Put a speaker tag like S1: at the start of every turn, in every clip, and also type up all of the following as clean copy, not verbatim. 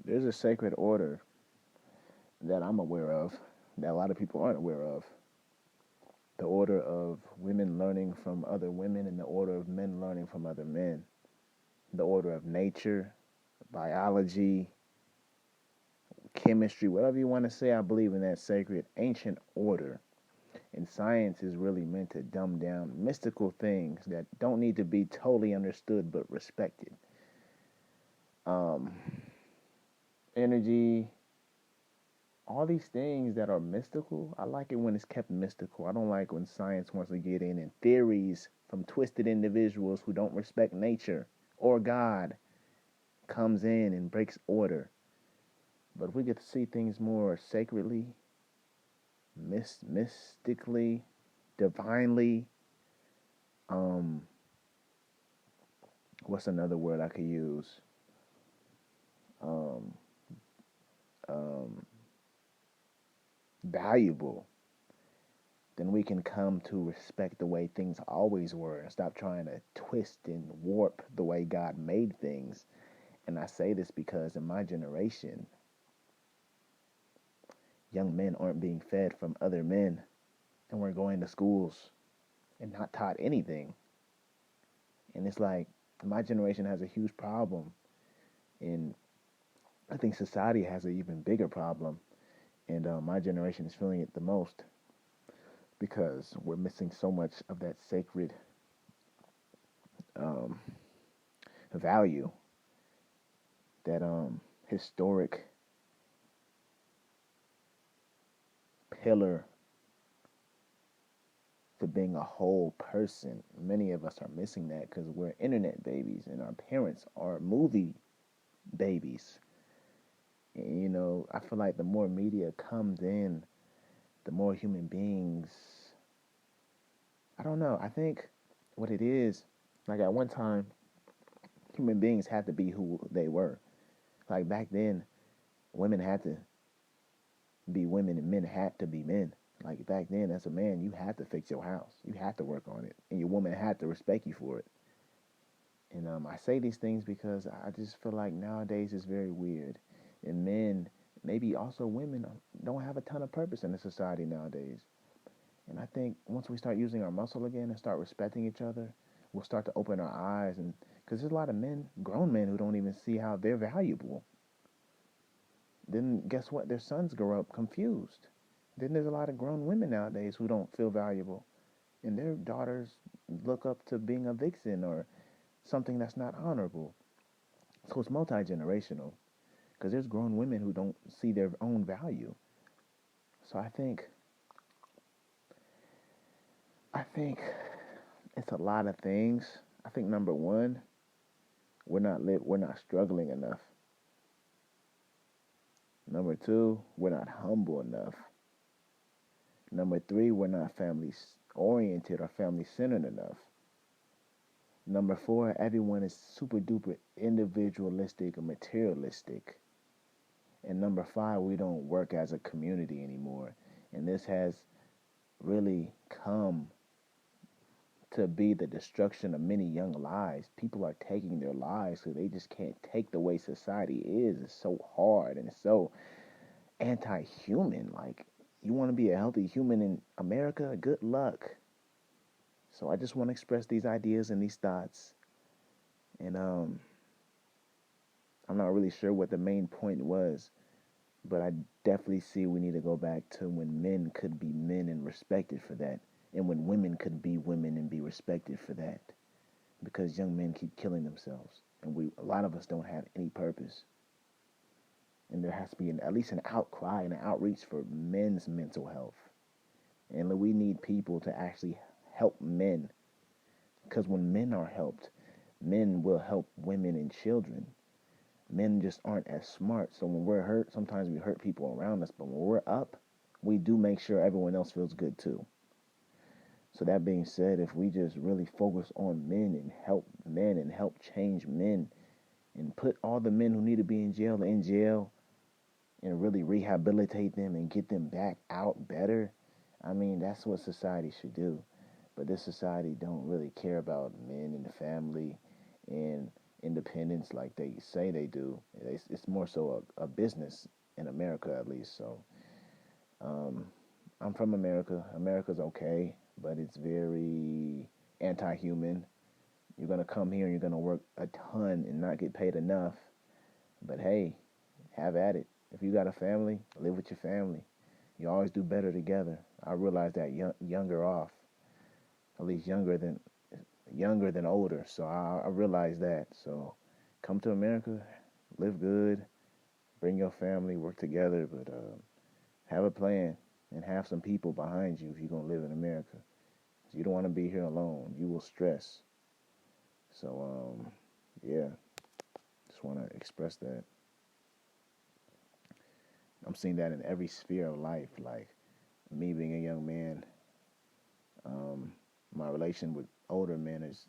S1: There's a sacred order that I'm aware of that a lot of people aren't aware of. The order of women learning from other women and the order of men learning from other men. The order of nature, biology, chemistry, whatever you want to say. I believe in that sacred ancient order. And science is really meant to dumb down mystical things that don't need to be totally understood but respected. Um, Energy, all these things that are mystical, I like it when it's kept mystical. I don't like when science wants to get in and theories from twisted individuals who don't respect nature or God comes in and breaks order. But if we get to see things more sacredly, mystically, divinely, um, what's another word I could use? Um, um, Valuable, then we can come to respect the way things always were and stop trying to twist and warp the way God made things. And I say this because in my generation, young men aren't being fed from other men, and we're going to schools and not taught anything. And it's like my generation has a huge problem, and I think society has an even bigger problem. And my generation is feeling it the most because we're missing so much of that sacred um, value, that historic pillar to being a whole person. Many of us are missing that because we're internet babies and our parents are movie babies. And, I feel like the more media comes in, the more human beings. I don't know. I think what it is, like at one time, human beings had to be who they were. Like back then, women had to be women and men had to be men. Like back then, as a man, you had to fix your house. You had to work on it, and your woman had to respect you for it. And I say these things because I just feel like nowadays it's very weird, and men, maybe also women, don't have a ton of purpose in the society nowadays. And I think once we start using our muscle again and start respecting each other, we'll start to open our eyes. And because there's a lot of men, grown men, who don't even see how they're valuable. Then guess what? Their sons grow up confused. Then there's a lot of grown women nowadays who don't feel valuable, and their daughters look up to being a vixen or something that's not honorable. So it's multi generational because there's grown women who don't see their own value. So I think it's a lot of things. I think number one, we're not struggling enough. Number two, we're not humble enough. Number three, we're not family oriented or family centered enough. Number four, everyone is super duper individualistic or materialistic. And number five, we don't work as a community anymore. And this has really come to be the destruction of many young lives. People are taking their lives because they just can't take the way society is. It's so hard and it's so anti human. Like, you want to be a healthy human in America? Good luck. So I just want to express these ideas and these thoughts. And I'm not really sure what the main point was, but I definitely see we need to go back to when men could be men and respected for that, and when women could be women and be respected for that. Because young men keep killing themselves, and a lot of us don't have any purpose. And there has to be at least an outcry and an outreach for men's mental health. And we need people to actually help men, because when men are helped, men will help women and children. Men just aren't as smart. So when we're hurt, sometimes we hurt people around us. But when we're up, we do make sure everyone else feels good too. So that being said, if we just really focus on men and help change men and put all the men who need to be in jail and really rehabilitate them and get them back out better, I mean, that's what society should do. But this society don't really care about men and the family, and independence like they say they do. It's more so a business in America, at least. So um, I'm from America. America's okay, but it's very anti-human. You're gonna come here and you're gonna work a ton and not get paid enough. But hey, have at it. If you got a family, live with your family. You always do better together. I realized that younger off, at least younger than older. So I realized that. So come to America, live good, bring your family, work together, but have a plan and have some people behind you if you're gonna live in America. You don't want to be here alone. You will stress. So yeah, just want to express that. I'm seeing that in every sphere of life. Like me being a young man, um, my relation with older men is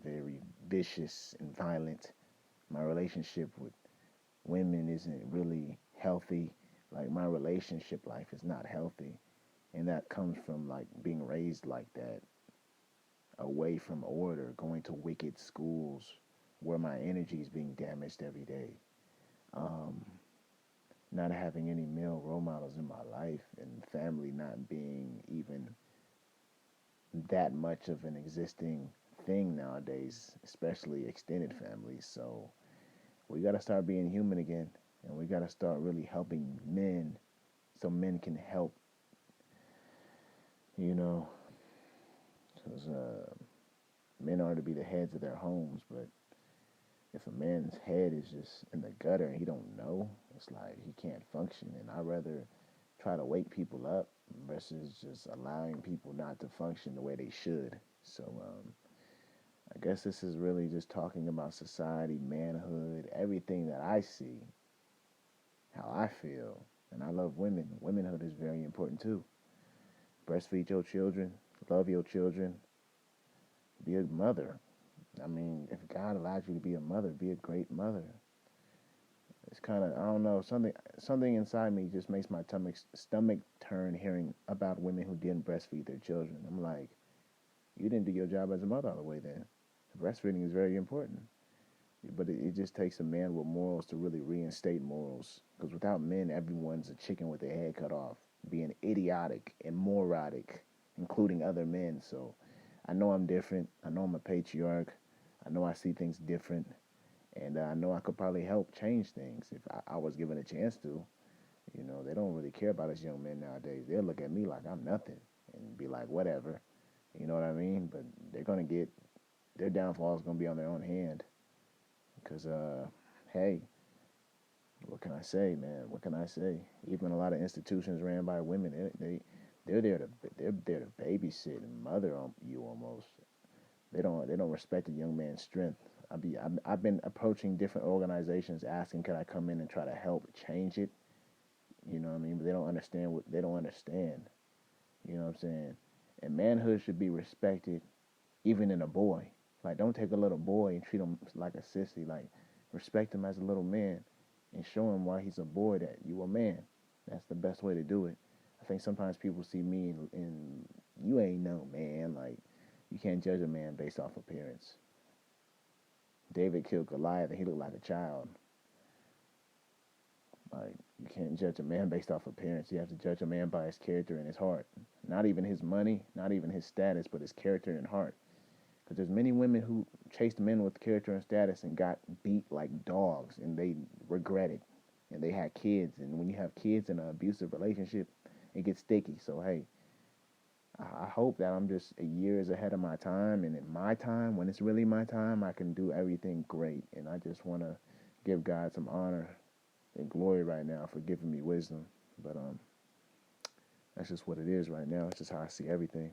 S1: very vicious and violent. My relationship with women isn't really healthy. Like my relationship life is not healthy, and that comes from like being raised like that, away from order, going to wicked schools where my energy is being damaged every day. Um, Not having any male role models in my life, and family not being even that much of an existing thing nowadays, especially extended families. So we got to start being human again, and we got to start really helping men so men can help, you know, because men are to be the heads of their homes, but if a man's head is just in the gutter and he don't know, it's like he can't function. And I'd rather try to wake people up versus just allowing people not to function the way they should. So I guess this is really just talking about society, manhood, everything that I see, how I feel. And I love women. Womanhood is very important too. Breastfeed your children, love your children, be a mother. I mean, if God allows you to be a mother, be a great mother. It's kind of, I don't know, something inside me just makes my stomach turn hearing about women who didn't breastfeed their children. I'm like, you didn't do your job as a mother all the way then. Breastfeeding is very important, but it just takes a man with morals to really reinstate morals. Because without men, everyone's a chicken with their head cut off, being idiotic and moronic, including other men. So I know I'm different. I know I'm a patriarch. I know I see things different. And I know I could probably help change things if I was given a chance to. You know, they don't really care about us young men nowadays. They'll look at me like I'm nothing and be like, whatever. You know what I mean? But they're gonna get their downfall is gonna be on their own hand. Cause hey, what can I say, man? What can I say? Even a lot of institutions ran by women, they're there to babysit and mother on you almost. They don't respect a young man's strength. I've been approaching different organizations asking could I come in and try to help change it. You know what I mean? But they don't understand. You know what I'm saying? And manhood should be respected even in a boy. Like don't take a little boy and treat him like a sissy. Like respect him as a little man and show him why he's a boy that you a man. That's the best way to do it. I think sometimes people see me and you ain't no man. Like you can't judge a man based off appearance. David killed Goliath and he looked like a child. Like you can't judge a man based off appearance. You have to judge a man by his character and his heart. Not even his money, not even his status, but his character and heart. Because there's many women who chased men with character and status and got beat like dogs, and they regret it. And they had kids, and when you have kids in an abusive relationship, it gets sticky. So hey, I hope that I'm just years ahead of my time, and in my time, when it's really my time, I can do everything great. And I just want to give God some honor and glory right now for giving me wisdom. But that's just what it is right now. It's just how I see everything.